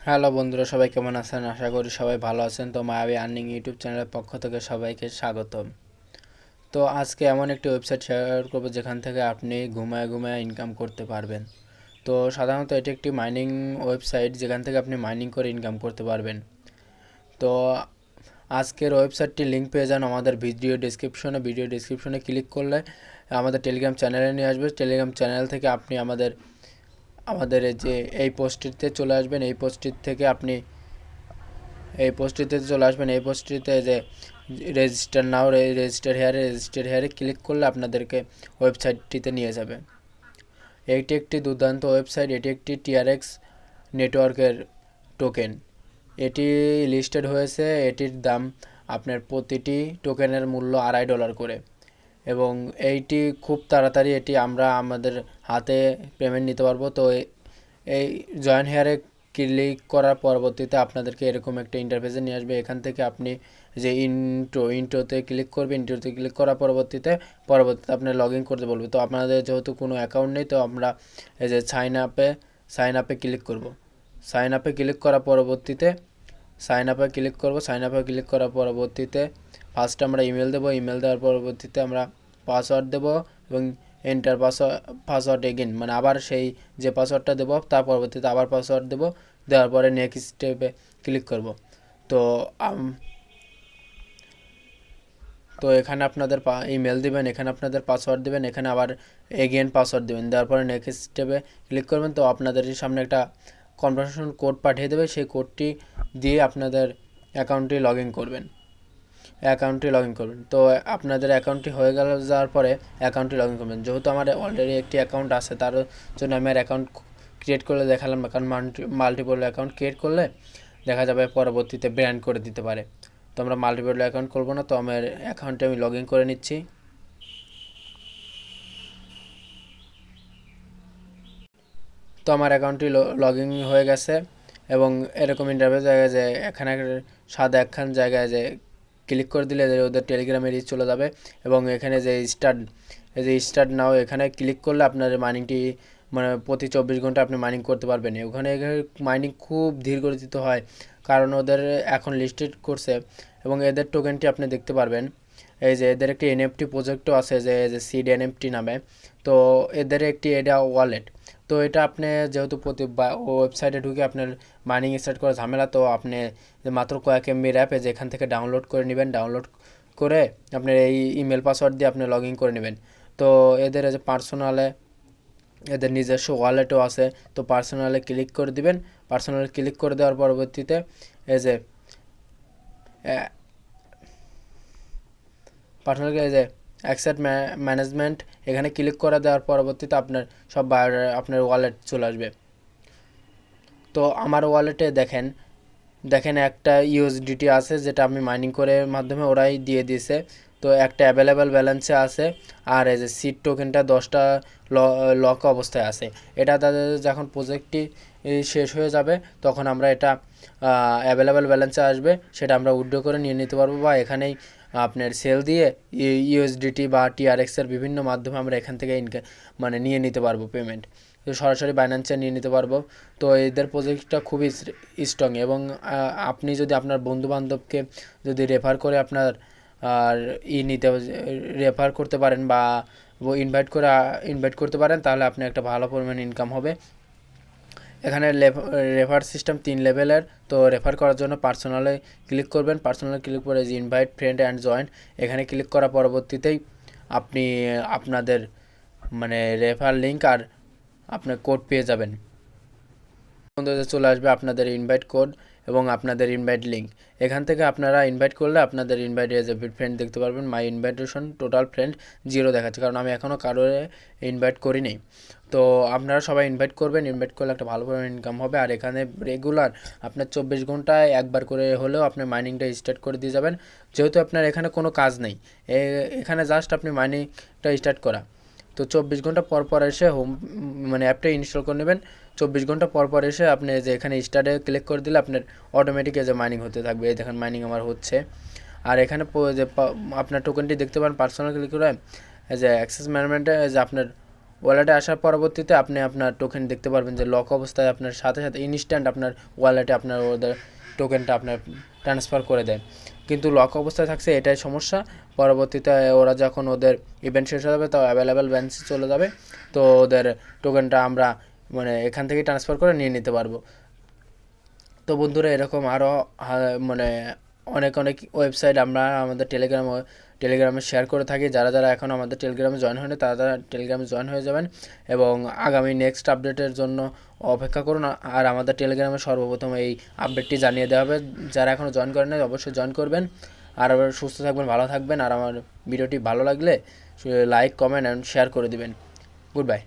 Hello বন্ধুরা, সবাই কেমন আছেন? আশা করি সবাই ভালো আছেন। তো মায়াবী আর্নিং ইউটিউব চ্যানেলের পক্ষ থেকে সবাইকে স্বাগতম। তো আজকে এমন একটি ওয়েবসাইট শেয়ার করব যেখান থেকে আপনি ঘুমায় ঘুমায় ইনকাম করতে পারবেন। তো সাধারণত এটি একটি মাইনিং ওয়েবসাইট যেখান থেকে আপনি মাইনিং করে ইনকাম করতে পারবেন। তো আজকের ওয়েবসাইটটির লিঙ্ক পেয়ে যান আমাদের ভিডিও ডিসক্রিপশনে ক্লিক করলে আমাদের টেলিগ্রাম চ্যানেলে নিয়ে আসবে। টেলিগ্রাম চ্যানেল থেকে আপনি আমাদের আমাদের যে এই পোস্টটিতে চলে আসবেন। এই পোস্টটিতে চলে আসবেন। এই পোস্টটিতে যে রেজিস্টার হেয়ারে ক্লিক করলে আপনাদেরকে ওয়েবসাইটটিতে নিয়ে যাবে। এইটি একটি দুর্দান্ত ওয়েবসাইট। এটি একটি টিআরএক্স নেটওয়ার্কের টোকেন। এটি লিস্টেড হয়েছে। এটির দাম আপনার প্রতিটি টোকেনের মূল্য $2.5 করে, এবং এইটি খুব তাড়াতাড়ি আমরা আমাদের হাতে পেমেন্ট নিতে পারবো। তো এই জয়েন হেয়ারে ক্লিক করার পরবর্তীতে আপনাদেরকে এরকম একটা ইন্টারফেসে নিয়ে আসবে। এখান থেকে আপনি যে ইন্ট্রোতে ক্লিক করবেন। ইন্ট্রোতে ক্লিক করার পরবর্তীতে আপনার লগ ইন করতে বলবে। তো আপনাদের যেহেতু কোনো অ্যাকাউন্ট নেই, তো আমরা এই যে সাইন আপে ক্লিক করব। সাইন আপে ক্লিক করার পরবর্তীতে সাইন আপে ক্লিক করার পরবর্তীতে ফার্স্টে আমরা ইমেল দেবো। ইমেল দেওয়ার পরবর্তীতে আমরা পাসওয়ার্ড দেবো এবং এন্টার পাসওয়ার্ড এগেন, মানে আবার সেই যে পাসওয়ার্ডটা দেবো তার পরবর্তীতে আবার পাসওয়ার্ড দেবো। দেওয়ার পরে নেক্সট স্টেপে ক্লিক করব। তো তো এখানে আপনাদের ইমেল দিবেন, এখানে আপনাদের পাসওয়ার্ড দিবেন, এখানে আবার এগেন পাসওয়ার্ড দিবেন। দেওয়ার পরে নেক্সট স্টেপে ক্লিক করবেন। তো আপনাদের সামনে একটা কনফার্মেশন কোড পাঠিয়ে দেবে। সেই কোডটি দিয়ে আপনাদের অ্যাকাউন্টটি লগ ইন করবেন। তো আপনাদের অ্যাকাউন্টটি হয়ে যাওয়ার পরে অ্যাকাউন্টটি লগ ইন করবেন। যেহেতু আমার অলরেডি একটি অ্যাকাউন্ট আছে, তার জন্য আমি আর অ্যাকাউন্ট ক্রিয়েট করলে দেখালাম না, কারণ মাল্টিপল অ্যাকাউন্ট ক্রিয়েট করলে দেখা যাবে পরবর্তীতে ব্যান করে দিতে পারে। তো আমরা মাল্টিপল অ্যাকাউন্ট করবো না। তো আমার অ্যাকাউন্টে আমি লগ ইন করে নিচ্ছি। তো আমার অ্যাকাউন্টটি লগ ইন হয়ে গেছে, এবং এরকম ইন্টারফেস জায়গায় যে এখানে সাদা একখান জায়গায় যে ক্লিক করে দিলে ওদের টেলিগ্রামে রিচ চলে যাবে। এবং এখানে যে স্টার্ট নাও, এখানে ক্লিক করলে আপনার মাইনিংটি মানে প্রতি 24 ঘন্টা আপনি মাইনিং করতে পারবেন। ওখানে মাইনিং খুব ধীর গতিতে হয়, কারণ ওদের এখন লিস্টেড করছে। এবং এদের টোকেনটি আপনি দেখতে পারবেন। এই যে এদের একটি এনএফটি প্রজেক্টও আছে, যে সিড এনএফটি নামে। তো এদের একটি এটা ওয়ালেট। তো এটা আপনি যেহেতু ওয়েবসাইটে ঢুকে আপনার মাইনিং স্টার্ট করা ঝামেলা, তো আপনি মাত্র কয়েক এমবির অ্যাপে যেখান থেকে ডাউনলোড করে নেবেন। ডাউনলোড করে আপনার এই ইমেল পাসওয়ার্ড দিয়ে আপনি লগ ইন করে নেবেন। তো এদের যে এদের নিজস্ব ওয়ালেটও আছে। তো পার্সোনালে ক্লিক করে দিবেন। পার্সোনালে ক্লিক করে দেওয়ার পরবর্তীতে এই যে পার্সোনাল এই যে অ্যাকসেপ্ট ম্যানেজমেন্ট, এখানে ক্লিক করে দেওয়ার পরবর্তীতে আপনার সব আপনার ওয়ালেট চলে আসবে। তো আমার ওয়ালেটে দেখেন একটা ইউএসডিটি আছে, যেটা আমি মাইনিং করে মাধ্যমে ওরাই দিয়ে দিয়েছে। তো একটা অ্যাভেলেবেল ব্যালেন্সে আছে। আর এই যে সিড টোকেনটা 10টা লক অবস্থায় আছে। এটা তাদের যখন প্রজেক্টটি শেষ হয়ে যাবে, তখন আমরা এটা অ্যাভেলেবেল ব্যালেন্সে আসবে, সেটা আমরা উইথড্র করে নিয়ে নিতে পারবো, বা এখানেই আপনার সেল দিয়ে ইউএসডিটি বা টিআরএক্সের বিভিন্ন মাধ্যমে আমরা এখান থেকে মানে নিয়ে নিতে পারবো পেমেন্ট। তো সরাসরি বাইন্যান্সে নিয়ে নিতে পারবো। তো এদের প্রজেক্টটা খুবই স্ট্রং, এবং আপনি যদি আপনার বন্ধুবান্ধবকে যদি আপনার আর রেফার করতে পারেন, বা ইনভাইট করতে পারেন, তাহলে আপনি একটা ভালো পরিমাণ ইনকাম হবে। এখানে রেফার সিস্টেম 3 লেভেলের। তো রেফার করার জন্য পার্সোনালে ক্লিক করবেন। পার্সোনালে ক্লিক করে যে ইনভাইট ফ্রেন্ড অ্যান্ড জয়েন, এখানে ক্লিক করার পরবর্তীতেই আপনি আপনাদের মানে রেফার লিঙ্ক আর আপনার কোড পেয়ে যাবেন। বন্ধুদের চলে আসবে আপনাদের ইনভাইট কোড এবং আপনাদের ইনভাইট লিঙ্ক। এখান থেকে আপনারা ইনভাইট করলে আপনাদের ইনভাইট এজ এ ফ্রেন্ড দেখতে পারবেন। মাই ইনভাইটেশন টোটাল ফ্রেন্ড 0 দেখাচ্ছে, কারণ আমি এখনও কারোর ইনভাইট করিনি। তো আপনারা সবাই ইনভাইট করবেন। ইনভাইট করলে একটা ভালো পরিমাণ ইনকাম হবে। আর এখানে রেগুলার আপনার 24 ঘন্টায় একবার করে হলেও আপনি মাইনিংটা স্টার্ট করে দিয়ে যাবেন। যেহেতু আপনার এখানে কোনো কাজ নেই, এখানে জাস্ট আপনি মাইনিংটা স্টার্ট করা। তো 24 ঘন্টা পর পর এসে মানে অ্যাপটা ইনস্টল করে নেবেন। 24 ঘন্টা পর পর এসে আপনি যে এখানে স্টার্টে ক্লিক করে দিলে আপনার অটোমেটিক যে মাইনিং হতে থাকবে। এই দেখেন মাইনিং আমার হচ্ছে। আর এখানে যে আপনার টোকেনটি দেখতে পান পার্সোনাল ক্লিক করে যে অ্যাক্সেস ম্যানেজমেন্টে যে আপনার ওয়ালেটে আসার পরবর্তীতে আপনি আপনার টোকেন দেখতে পারবেন যে লক অবস্থায় আপনার সাথে সাথে ইনস্ট্যান্ট আপনার ওয়ালেটে আপনার ওদের টোকেনটা আপনার ট্রান্সফার করে দেয়। কিন্তু লক অবস্থায় থাকছে, এটাই সমস্যা। পরবর্তীতে ওরা যখন ওদের ইভেন্ট শেষ হয়ে যাবে তো অ্যাভেলেবেল ব্যালেন্সে চলে যাবে, তো ওদের টোকেনটা আমরা মানে এখান থেকে ট্রান্সফার করে নিয়ে নিতে পারবো। তো বন্ধুরা এরকম আরও মানে অনেক অনেক ওয়েবসাইট আমরা আমাদের টেলিগ্রামে শেয়ার করে থাকি। যারা যারা এখন আমাদের টেলিগ্রামে জয়েন হয়নি তারা তারা টেলিগ্রামে জয়েন হয়ে যাবেন এবং আগামী নেক্সট আপডেটের জন্য অপেক্ষা করুন। আর আমাদের টেলিগ্রামে সর্বপ্রথম এই আপডেটটি জানিয়ে দেওয়া হবে। যারা এখনও জয়েন করেন নাই অবশ্যই জয়েন করবেন। আর সুস্থ থাকবেন, ভালো থাকবেন। আর আমার ভিডিওটি ভালো লাগলে লাইক, কমেন্ট অ্যান্ড শেয়ার করে দিবেন। Good bye.